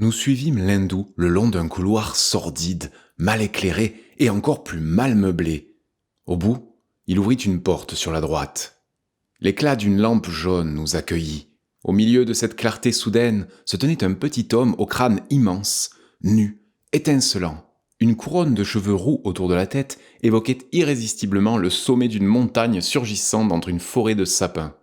Nous suivîmes l'hindou le long d'un couloir sordide, mal éclairé et encore plus mal meublé. Au bout, il ouvrit une porte sur la droite. L'éclat d'une lampe jaune nous accueillit. Au milieu de cette clarté soudaine se tenait un petit homme au crâne immense, nu, étincelant. Une couronne de cheveux roux autour de la tête évoquait irrésistiblement le sommet d'une montagne surgissant d'entre une forêt de sapins.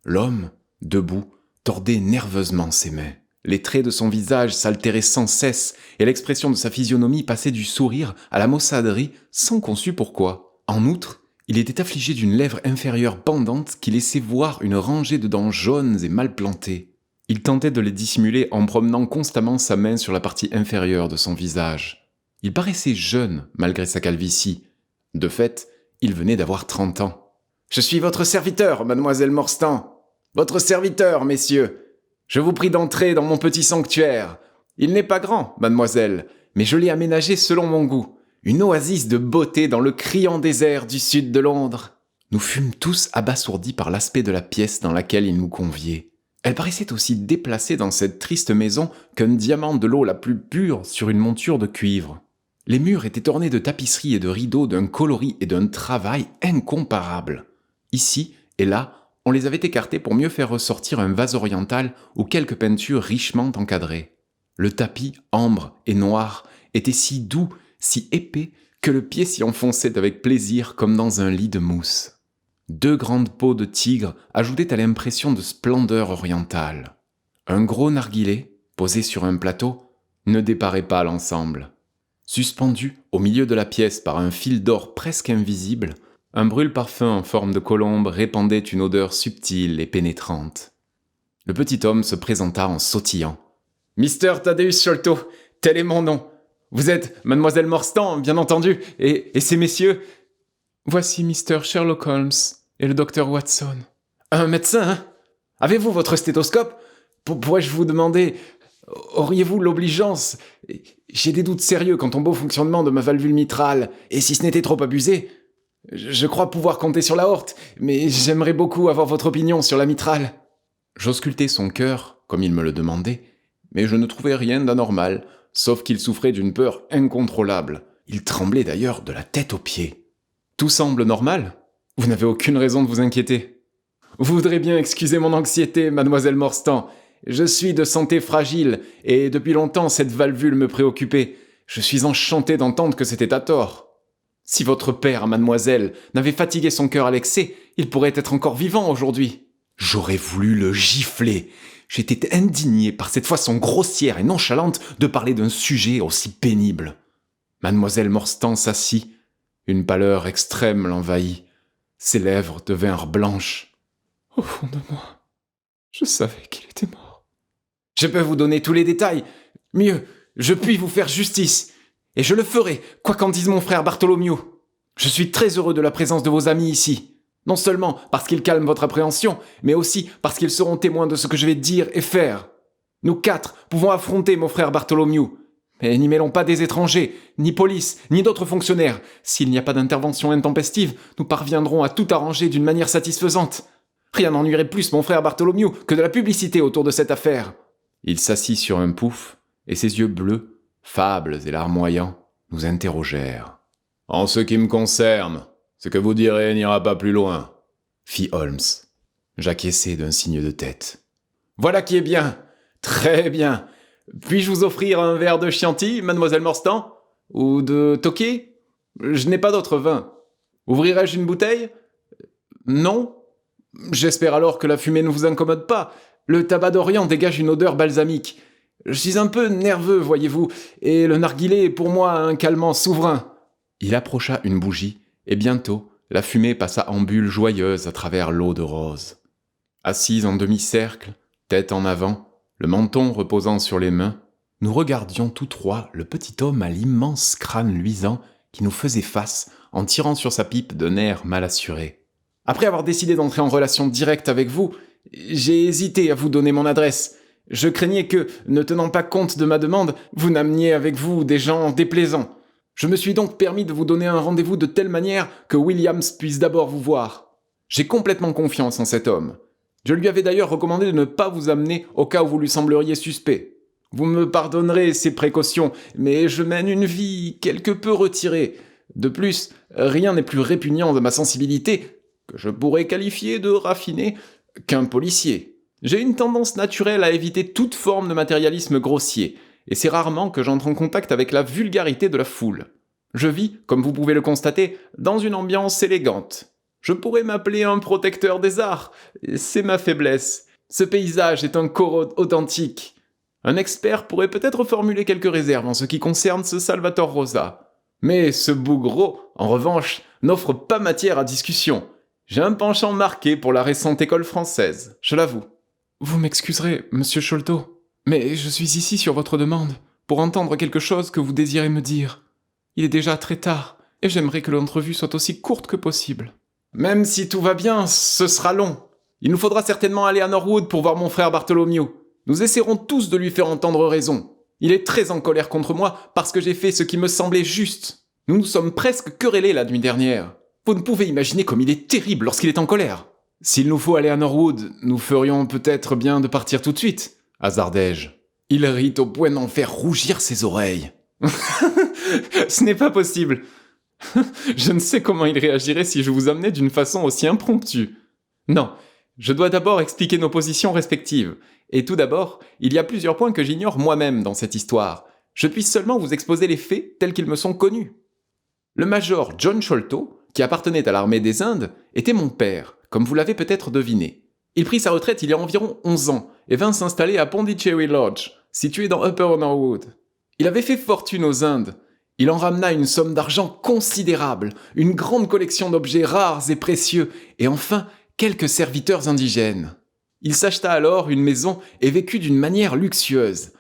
L'homme, debout, tordait nerveusement ses mains. Les traits de son visage s'altéraient sans cesse et l'expression de sa physionomie passait du sourire à la maussaderie sans qu'on sût pourquoi. En outre, il était affligé d'une lèvre inférieure pendante qui laissait voir une rangée de dents jaunes et mal plantées. Il tentait de les dissimuler en promenant constamment sa main sur la partie inférieure de son visage. Il paraissait jeune malgré sa calvitie. De fait, il venait d'avoir 30 ans. « Je suis votre serviteur, mademoiselle Morstan. Votre serviteur, messieurs. Je vous prie d'entrer dans mon petit sanctuaire. Il n'est pas grand, mademoiselle, mais je l'ai aménagé selon mon goût. Une oasis de beauté dans le criant désert du sud de Londres. » Nous fûmes tous abasourdis par l'aspect de la pièce dans laquelle il nous conviait. Elle paraissait aussi déplacée dans cette triste maison qu'un diamant de l'eau la plus pure sur une monture de cuivre. Les murs étaient ornés de tapisseries et de rideaux d'un coloris et d'un travail incomparables. Ici et là, on les avait écartés pour mieux faire ressortir un vase oriental ou quelques peintures richement encadrées. Le tapis, ambre et noir, était si doux, si épais, que le pied s'y enfonçait avec plaisir comme dans un lit de mousse. 2 grandes peaux de tigre ajoutaient à l'impression de splendeur orientale. Un gros narguilé, posé sur un plateau, ne déparait pas l'ensemble. Suspendu au milieu de la pièce par un fil d'or presque invisible, un brûle-parfum en forme de colombe répandait une odeur subtile et pénétrante. Le petit homme se présenta en sautillant. « Mr. Thaddeus Sholto, tel est mon nom. Vous êtes mademoiselle Morstan, bien entendu, et ces messieurs... » « Voici Mr. Sherlock Holmes et le docteur Watson. »« Un médecin, hein ? Avez-vous votre stéthoscope ? Pourrais-je vous demander... Auriez-vous l'obligeance... J'ai des doutes sérieux quant au bon fonctionnement de ma valvule mitrale, et si ce n'était trop abusé... Je crois pouvoir compter sur l'aorte, mais j'aimerais beaucoup avoir votre opinion sur la mitrale. » J'auscultai son cœur, comme il me le demandait, mais je ne trouvais rien d'anormal, sauf qu'il souffrait d'une peur incontrôlable. Il tremblait d'ailleurs de la tête aux pieds. « Tout semble normal ? Vous n'avez aucune raison de vous inquiéter. »« Vous voudrez bien excuser mon anxiété, mademoiselle Morstan. Je suis de santé fragile, et depuis longtemps cette valvule me préoccupait. Je suis enchanté d'entendre que c'était à tort. Si votre père, mademoiselle, n'avait fatigué son cœur à l'excès, il pourrait être encore vivant aujourd'hui. » J'aurais voulu le gifler. J'étais indigné par cette façon grossière et nonchalante de parler d'un sujet aussi pénible. Mademoiselle Morstan s'assit. Une pâleur extrême l'envahit. Ses lèvres devinrent blanches. « Au fond de moi, je savais qu'il était mort. »« Je peux vous donner tous les détails. Mieux, je puis vous faire justice. Et je le ferai, quoi qu'en dise mon frère Bartholomew. Je suis très heureux de la présence de vos amis ici. Non seulement parce qu'ils calment votre appréhension, mais aussi parce qu'ils seront témoins de ce que je vais dire et faire. Nous 4 pouvons affronter mon frère Bartholomew. Mais n'y mêlons pas des étrangers, ni police, ni d'autres fonctionnaires. S'il n'y a pas d'intervention intempestive, nous parviendrons à tout arranger d'une manière satisfaisante. Rien n'ennuierait plus mon frère Bartholomew que de la publicité autour de cette affaire. » Il s'assit sur un pouf, et ses yeux bleus, fables et larmoyants, nous interrogèrent. « En ce qui me concerne, ce que vous direz n'ira pas plus loin, » fit Holmes. J'acquiesçai d'un signe de tête. « Voilà qui est bien, très bien. Puis-je vous offrir un verre de Chianti, mademoiselle Morstan ? Ou de Tokay ? Je n'ai pas d'autre vin. Ouvrirai-je une bouteille ? Non ? J'espère alors que la fumée ne vous incommode pas. Le tabac d'Orient dégage une odeur balsamique. Je suis un peu nerveux, voyez-vous, et le narguilé est pour moi un calmant souverain. » Il approcha une bougie, et bientôt, la fumée passa en bulles joyeuses à travers l'eau de rose. Assis en demi-cercle, tête en avant, le menton reposant sur les mains, nous regardions tous 3 le petit homme à l'immense crâne luisant qui nous faisait face en tirant sur sa pipe d'un air mal assuré. « Après avoir décidé d'entrer en relation directe avec vous, j'ai hésité à vous donner mon adresse. Je craignais que, ne tenant pas compte de ma demande, vous n'ameniez avec vous des gens déplaisants. Je me suis donc permis de vous donner un rendez-vous de telle manière que Williams puisse d'abord vous voir. J'ai complètement confiance en cet homme. Je lui avais d'ailleurs recommandé de ne pas vous amener au cas où vous lui sembleriez suspect. Vous me pardonnerez ces précautions, mais je mène une vie quelque peu retirée. De plus, rien n'est plus répugnant de ma sensibilité, que je pourrais qualifier de raffinée, qu'un policier. J'ai une tendance naturelle à éviter toute forme de matérialisme grossier, et c'est rarement que j'entre en contact avec la vulgarité de la foule. Je vis, comme vous pouvez le constater, dans une ambiance élégante. Je pourrais m'appeler un protecteur des arts, c'est ma faiblesse. Ce paysage est un corps authentique. Un expert pourrait peut-être formuler quelques réserves en ce qui concerne ce Salvatore Rosa. Mais ce bougreau, en revanche, n'offre pas matière à discussion. J'ai un penchant marqué pour la récente école française, je l'avoue. Vous m'excuserez, monsieur Sholto, mais je suis ici sur votre demande, pour entendre quelque chose que vous désirez me dire. Il est déjà très tard, et j'aimerais que l'entrevue soit aussi courte que possible. Même si tout va bien, ce sera long. Il nous faudra certainement aller à Norwood pour voir mon frère Bartholomew. Nous essaierons tous de lui faire entendre raison. Il est très en colère contre moi parce que j'ai fait ce qui me semblait juste. Nous nous sommes presque querellés la nuit dernière. Vous ne pouvez imaginer comme il est terrible lorsqu'il est en colère. S'il nous faut aller à Norwood, nous ferions peut-être bien de partir tout de suite, hasardai-je. Il rit au point d'en faire rougir ses oreilles. Ce n'est pas possible. Je ne sais comment il réagirait si je vous amenais d'une façon aussi impromptue. Non, je dois d'abord expliquer nos positions respectives. Et tout d'abord, il y a plusieurs points que j'ignore moi-même dans cette histoire. Je puis seulement vous exposer les faits tels qu'ils me sont connus. Le major John Sholto, qui appartenait à l'armée des Indes, était mon père, comme vous l'avez peut-être deviné. Il prit sa retraite il y a environ 11 ans et vint s'installer à Pondicherry Lodge, situé dans Upper Norwood. Il avait fait fortune aux Indes. Il en ramena une somme d'argent considérable, une grande collection d'objets rares et précieux, et enfin quelques serviteurs indigènes. Il s'acheta alors une maison et vécut d'une manière luxueuse.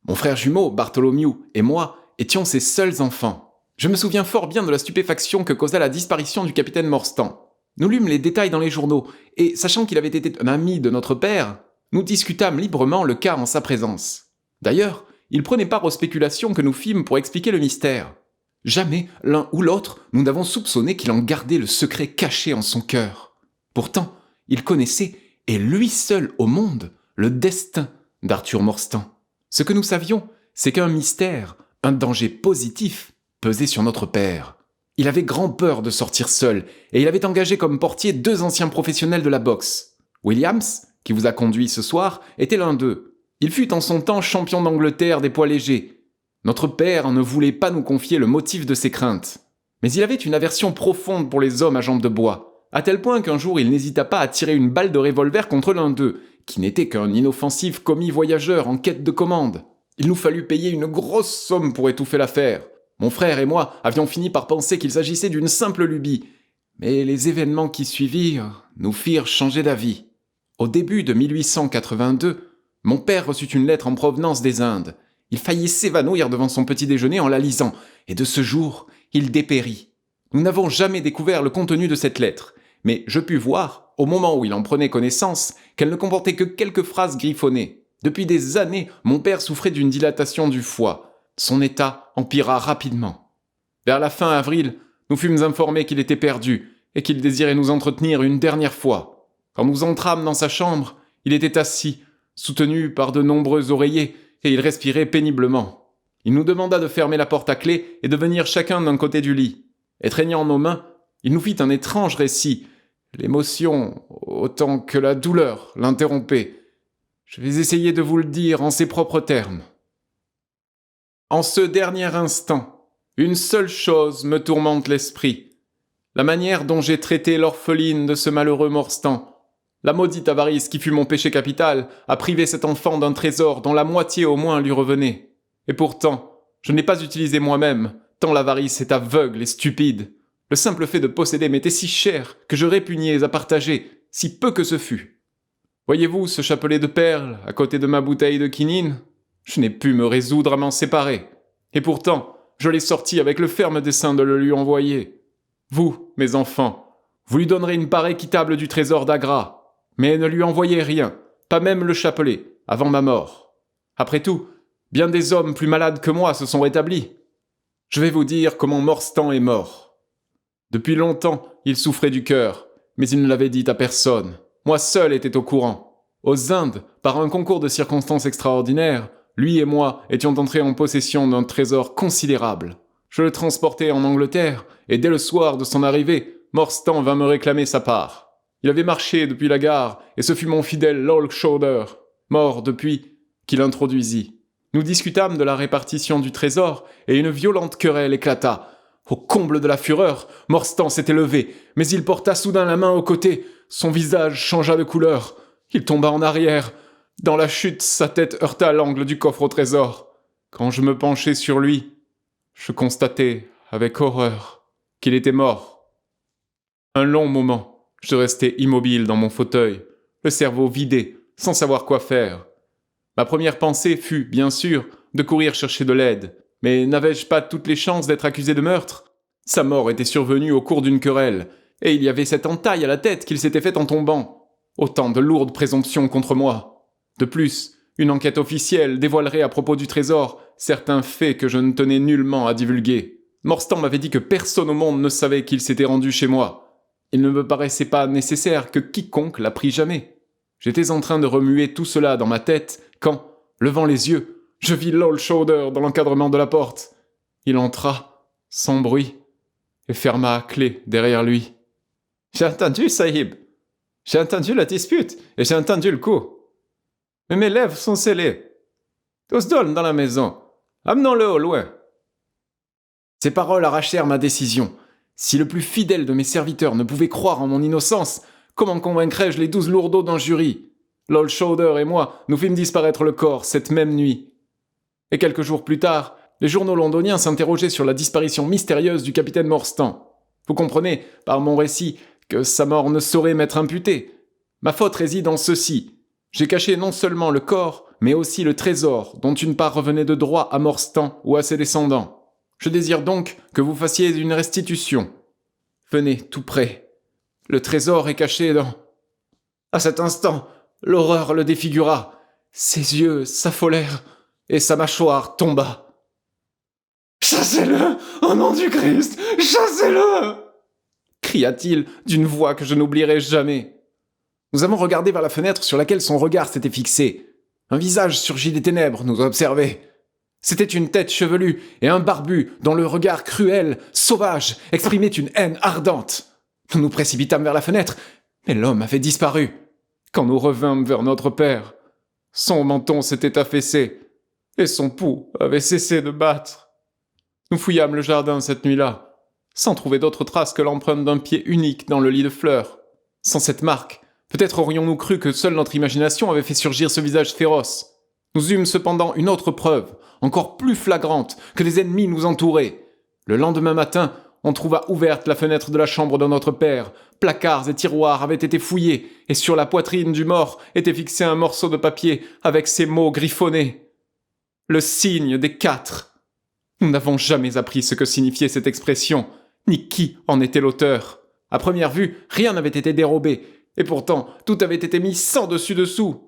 Mon frère jumeau, Bartholomew, et moi étions ses seuls enfants. Je me souviens fort bien de la stupéfaction que causa la disparition du capitaine Morstan. Nous lûmes les détails dans les journaux, et sachant qu'il avait été un ami de notre père, nous discutâmes librement le cas en sa présence. D'ailleurs, il prenait part aux spéculations que nous fîmes pour expliquer le mystère. Jamais, l'un ou l'autre, nous n'avons soupçonné qu'il en gardait le secret caché en son cœur. Pourtant, il connaissait, et lui seul au monde, le destin d'Arthur Morstan. Ce que nous savions, c'est qu'un mystère, un danger positif, pesait sur notre père. Il avait grand peur de sortir seul, et il avait engagé comme portier 2 anciens professionnels de la boxe. Williams, qui vous a conduit ce soir, était l'un d'eux. Il fut en son temps champion d'Angleterre des poids légers. Notre père ne voulait pas nous confier le motif de ses craintes. Mais il avait une aversion profonde pour les hommes à jambes de bois, à tel point qu'un jour il n'hésita pas à tirer une balle de revolver contre l'un d'eux, qui n'était qu'un inoffensif commis voyageur en quête de commande. Il nous fallut payer une grosse somme pour étouffer l'affaire. Mon frère et moi avions fini par penser qu'il s'agissait d'une simple lubie, mais les événements qui suivirent nous firent changer d'avis. Au début de 1882, mon père reçut une lettre en provenance des Indes. Il faillit s'évanouir devant son petit déjeuner en la lisant, et de ce jour, il dépérit. Nous n'avons jamais découvert le contenu de cette lettre, mais je pus voir, au moment où il en prenait connaissance, qu'elle ne comportait que quelques phrases griffonnées. Depuis des années, mon père souffrait d'une dilatation du foie. Son état empira rapidement. Vers la fin avril, nous fûmes informés qu'il était perdu, et qu'il désirait nous entretenir une dernière fois. Quand nous entrâmes dans sa chambre, il était assis, soutenu par de nombreux oreillers, et il respirait péniblement. Il nous demanda de fermer la porte à clé et de venir chacun d'un côté du lit. Étreignant nos mains, il nous fit un étrange récit. L'émotion, autant que la douleur, l'interrompait. Je vais essayer de vous le dire en ses propres termes. En ce dernier instant, une seule chose me tourmente l'esprit. La manière dont j'ai traité l'orpheline de ce malheureux Morstan. La maudite avarice qui fut mon péché capital a privé cet enfant d'un trésor dont la moitié au moins lui revenait. Et pourtant, je n'ai pas utilisé moi-même, tant l'avarice est aveugle et stupide. Le simple fait de posséder m'était si cher que je répugnais à partager, si peu que ce fût. Voyez-vous ce chapelet de perles à côté de ma bouteille de quinine ? Je n'ai pu me résoudre à m'en séparer. Et pourtant, je l'ai sorti avec le ferme dessein de le lui envoyer. Vous, mes enfants, vous lui donnerez une part équitable du trésor d'Agra, mais ne lui envoyez rien, pas même le chapelet, avant ma mort. Après tout, bien des hommes plus malades que moi se sont rétablis. Je vais vous dire comment Morstan est mort. Depuis longtemps, il souffrait du cœur, mais il ne l'avait dit à personne. Moi seul étais au courant. Aux Indes, par un concours de circonstances extraordinaires, lui et moi étions entrés en possession d'un trésor considérable. Je le transportai en Angleterre, et dès le soir de son arrivée, Morstan vint me réclamer sa part. Il avait marché depuis la gare, et ce fut mon fidèle Lol Shoulder, mort depuis, qui l'introduisit. Nous discutâmes de la répartition du trésor, et une violente querelle éclata. Au comble de la fureur, Morstan s'était levé, mais il porta soudain la main au côté. Son visage changea de couleur. Il tomba en arrière. Dans la chute, sa tête heurta l'angle du coffre au trésor. Quand je me penchai sur lui, je constatai, avec horreur, qu'il était mort. Un long moment, je restai immobile dans mon fauteuil, le cerveau vidé, sans savoir quoi faire. Ma première pensée fut, bien sûr, de courir chercher de l'aide. Mais n'avais-je pas toutes les chances d'être accusé de meurtre ? Sa mort était survenue au cours d'une querelle, et il y avait cette entaille à la tête qu'il s'était faite en tombant. Autant de lourdes présomptions contre moi. De plus, une enquête officielle dévoilerait à propos du trésor certains faits que je ne tenais nullement à divulguer. Morstan m'avait dit que personne au monde ne savait qu'il s'était rendu chez moi. Il ne me paraissait pas nécessaire que quiconque l'apprît jamais. J'étais en train de remuer tout cela dans ma tête quand, levant les yeux, je vis Lol Shoulder dans l'encadrement de la porte. Il entra, sans bruit, et ferma à clé derrière lui. « J'ai entendu, Sahib. J'ai entendu la dispute, et j'ai entendu le coup. Mais mes lèvres sont scellées. Tous dorment dans la maison. Amenons-le au loin. » Ces paroles arrachèrent ma décision. Si le plus fidèle de mes serviteurs ne pouvait croire en mon innocence, comment convaincrais-je les 12 lourdeaux d'un jury ? Lol Shoulder et moi, nous fîmes disparaître le corps cette même nuit. Et quelques jours plus tard, les journaux londoniens s'interrogeaient sur la disparition mystérieuse du capitaine Morstan. Vous comprenez, par mon récit, que sa mort ne saurait m'être imputée. Ma faute réside en ceci. J'ai caché non seulement le corps, mais aussi le trésor, dont une part revenait de droit à Morstan ou à ses descendants. Je désire donc que vous fassiez une restitution. Venez, tout près. Le trésor est caché dans... À cet instant, l'horreur le défigura. Ses yeux s'affolèrent et sa mâchoire tomba. « Chassez-le, au nom du Christ, chassez-le !» cria-t-il d'une voix que je n'oublierai jamais. Nous avons regardé vers la fenêtre sur laquelle son regard s'était fixé. Un visage surgit des ténèbres nous observait. C'était une tête chevelue et un barbu dont le regard cruel, sauvage, exprimait une haine ardente. Nous nous précipitâmes vers la fenêtre, mais l'homme avait disparu. Quand nous revînmes vers notre père, son menton s'était affaissé et son pouls avait cessé de battre. Nous fouillâmes le jardin cette nuit-là, sans trouver d'autre trace que l'empreinte d'un pied unique dans le lit de fleurs. Sans cette marque, peut-être aurions-nous cru que seule notre imagination avait fait surgir ce visage féroce. Nous eûmes cependant une autre preuve, encore plus flagrante, que des ennemis nous entouraient. Le lendemain matin, on trouva ouverte la fenêtre de la chambre de notre père. Placards et tiroirs avaient été fouillés, et sur la poitrine du mort était fixé un morceau de papier avec ces mots griffonnés. Le signe des 4. Nous n'avons jamais appris ce que signifiait cette expression, ni qui en était l'auteur. À première vue, rien n'avait été dérobé, et pourtant tout avait été mis sans dessus-dessous.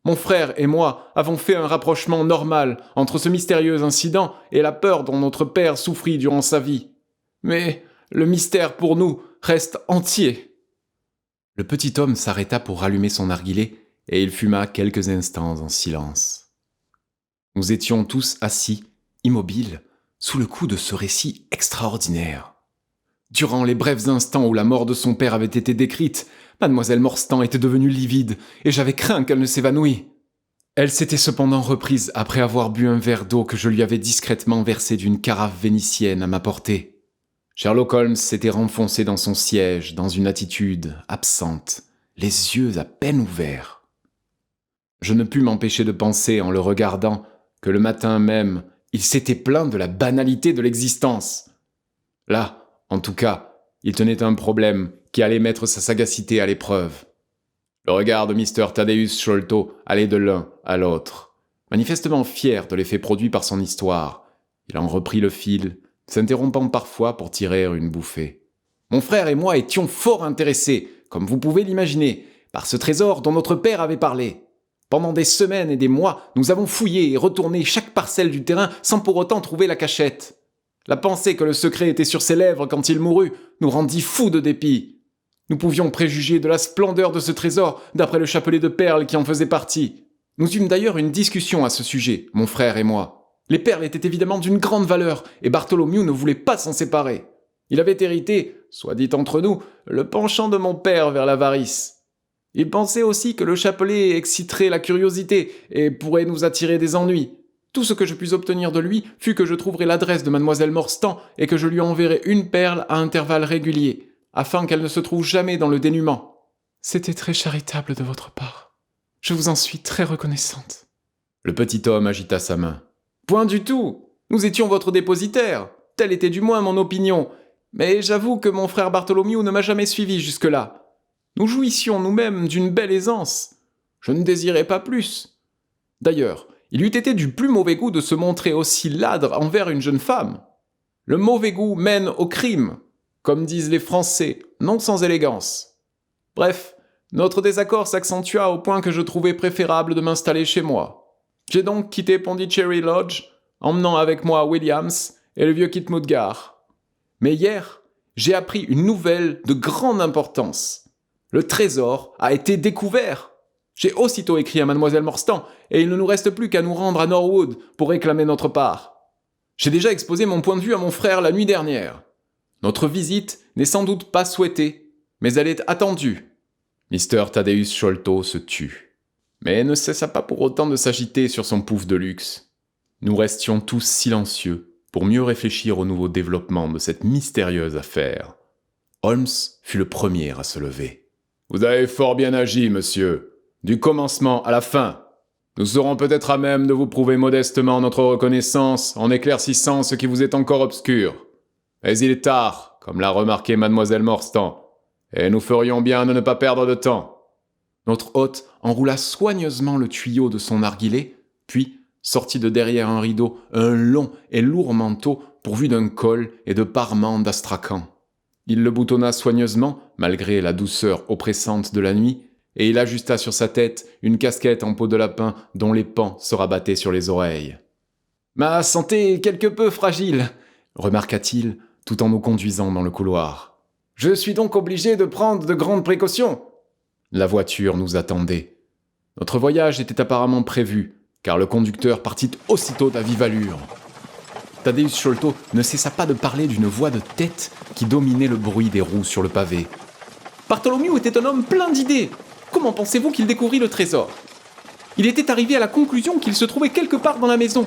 Mon frère et moi avons fait un rapprochement normal entre ce mystérieux incident et la peur dont notre père souffrit durant sa vie. Mais le mystère pour nous reste entier. Le petit homme s'arrêta pour rallumer son narguilé et il fuma quelques instants en silence. Nous étions tous assis, immobiles, sous le coup de ce récit extraordinaire. Durant les brefs instants où la mort de son père avait été décrite, mademoiselle Morstan était devenue livide et j'avais craint qu'elle ne s'évanouît. Elle s'était cependant reprise après avoir bu un verre d'eau que je lui avais discrètement versé d'une carafe vénitienne à ma portée. Sherlock Holmes s'était renfoncé dans son siège, dans une attitude absente, les yeux à peine ouverts. Je ne pus m'empêcher de penser, en le regardant, que le matin même, il s'était plaint de la banalité de l'existence. Là, en tout cas, il tenait un problème qui allait mettre sa sagacité à l'épreuve. Le regard de Mr. Thaddeus Sholto allait de l'un à l'autre. Manifestement fier de l'effet produit par son histoire, il en reprit le fil, s'interrompant parfois pour tirer une bouffée. Mon frère et moi étions fort intéressés, comme vous pouvez l'imaginer, par ce trésor dont notre père avait parlé. Pendant des semaines et des mois, nous avons fouillé et retourné chaque parcelle du terrain sans pour autant trouver la cachette. La pensée que le secret était sur ses lèvres quand il mourut nous rendit fous de dépit. Nous pouvions préjuger de la splendeur de ce trésor d'après le chapelet de perles qui en faisait partie. Nous eûmes d'ailleurs une discussion à ce sujet, mon frère et moi. Les perles étaient évidemment d'une grande valeur, et Bartholomew ne voulait pas s'en séparer. Il avait hérité, soit dit entre nous, le penchant de mon père vers l'avarice. Il pensait aussi que le chapelet exciterait la curiosité et pourrait nous attirer des ennuis. Tout ce que je pus obtenir de lui fut que je trouverais l'adresse de mademoiselle Morstan et que je lui enverrais une perle à intervalles réguliers, afin qu'elle ne se trouve jamais dans le dénuement. C'était très charitable de votre part. Je vous en suis très reconnaissante. Le petit homme agita sa main. Point du tout. Nous étions votre dépositaire. Telle était du moins mon opinion. Mais j'avoue que mon frère Bartholomew ne m'a jamais suivi jusque-là. Nous jouissions nous-mêmes d'une belle aisance. Je ne désirais pas plus. D'ailleurs, il eût été du plus mauvais goût de se montrer aussi ladre envers une jeune femme. Le mauvais goût mène au crime, comme disent les Français, non sans élégance. Bref, notre désaccord s'accentua au point que je trouvais préférable de m'installer chez moi. J'ai donc quitté Pondicherry Lodge, emmenant avec moi Williams et le vieux Kit Mudgar. Mais hier, j'ai appris une nouvelle de grande importance. Le trésor a été découvert. J'ai aussitôt écrit à mademoiselle Morstan, et il ne nous reste plus qu'à nous rendre à Norwood pour réclamer notre part. J'ai déjà exposé mon point de vue à mon frère la nuit dernière. Notre visite n'est sans doute pas souhaitée, mais elle est attendue. Mr. Thaddeus Sholto se tut, mais ne cessa pas pour autant de s'agiter sur son pouf de luxe. Nous restions tous silencieux pour mieux réfléchir au nouveau développement de cette mystérieuse affaire. Holmes fut le premier à se lever. « Vous avez fort bien agi, monsieur. Du commencement à la fin. Nous serons peut-être à même de vous prouver modestement notre reconnaissance en éclaircissant ce qui vous est encore obscur. Mais il est tard, comme l'a remarqué mademoiselle Morstan, et nous ferions bien de ne pas perdre de temps. » Notre hôte enroula soigneusement le tuyau de son narguilé, puis sortit de derrière un rideau un long et lourd manteau pourvu d'un col et de parements d'astracan. Il le boutonna soigneusement, malgré la douceur oppressante de la nuit, et il ajusta sur sa tête une casquette en peau de lapin dont les pans se rabattaient sur les oreilles. « Ma santé est quelque peu fragile, » remarqua-t-il, tout en nous conduisant dans le couloir. « Je suis donc obligé de prendre de grandes précautions. » La voiture nous attendait. Notre voyage était apparemment prévu, car le conducteur partit aussitôt à vive allure. Thaddeus Sholto ne cessa pas de parler d'une voix de tête qui dominait le bruit des roues sur le pavé. Bartholomew était un homme plein d'idées. Comment pensez-vous qu'il découvrit le trésor ? Il était arrivé à la conclusion qu'il se trouvait quelque part dans la maison.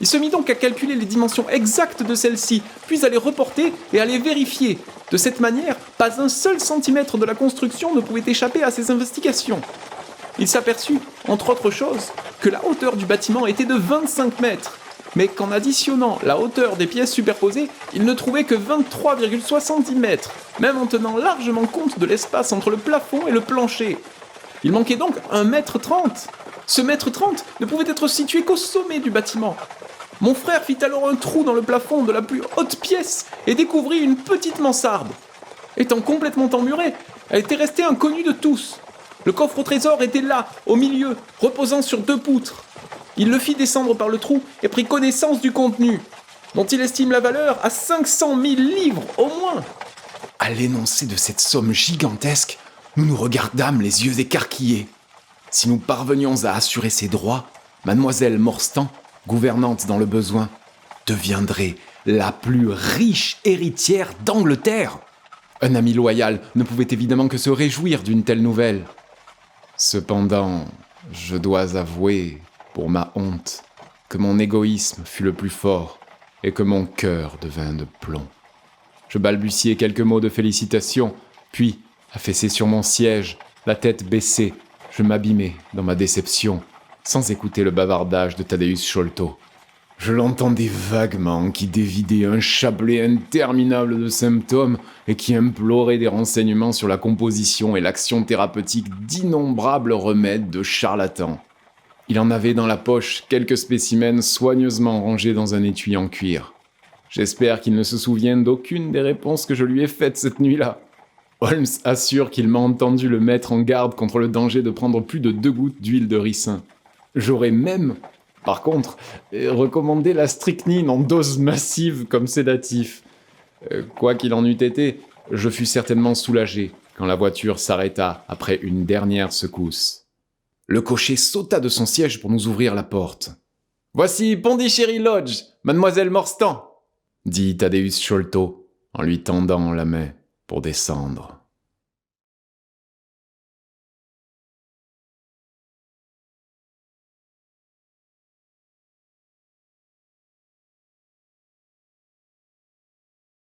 Il se mit donc à calculer les dimensions exactes de celle-ci, puis à les reporter et à les vérifier. De cette manière, pas un seul centimètre de la construction ne pouvait échapper à ses investigations. Il s'aperçut, entre autres choses, que la hauteur du bâtiment était de 25 mètres. Mais qu'en additionnant la hauteur des pièces superposées, il ne trouvait que 23,70 mètres, même en tenant largement compte de l'espace entre le plafond et le plancher. Il manquait donc 1,30 m. Ce 1,30 m ne pouvait être situé qu'au sommet du bâtiment. Mon frère fit alors un trou dans le plafond de la plus haute pièce et découvrit une petite mansarde. Étant complètement emmurée, elle était restée inconnue de tous. Le coffre au trésor était là, au milieu, reposant sur 2 poutres. Il le fit descendre par le trou et prit connaissance du contenu, dont il estime la valeur à 500 000 livres au moins. À l'énoncé de cette somme gigantesque, nous nous regardâmes les yeux écarquillés. Si nous parvenions à assurer ses droits, mademoiselle Morstan, gouvernante dans le besoin, deviendrait la plus riche héritière d'Angleterre. Un ami loyal ne pouvait évidemment que se réjouir d'une telle nouvelle. Cependant, je dois avouer, pour ma honte, que mon égoïsme fut le plus fort et que mon cœur devint de plomb. Je balbutiai quelques mots de félicitations, puis, affaissé sur mon siège, la tête baissée, je m'abîmais dans ma déception, sans écouter le bavardage de Thaddeus Sholto. Je l'entendais vaguement qui dévidait un chapelet interminable de symptômes et qui implorait des renseignements sur la composition et l'action thérapeutique d'innombrables remèdes de charlatans. Il en avait dans la poche quelques spécimens soigneusement rangés dans un étui en cuir. J'espère qu'il ne se souvient d'aucune des réponses que je lui ai faites cette nuit-là. Holmes assure qu'il m'a entendu le mettre en garde contre le danger de prendre plus de 2 gouttes d'huile de ricin. J'aurais même, par contre, recommandé la strychnine en dose massive comme sédatif. Quoi qu'il en eût été, je fus certainement soulagé quand la voiture s'arrêta après une dernière secousse. Le cocher sauta de son siège pour nous ouvrir la porte. « Voici Pondichéry Lodge, mademoiselle Morstan !» dit Thaddeus Sholto en lui tendant la main pour descendre.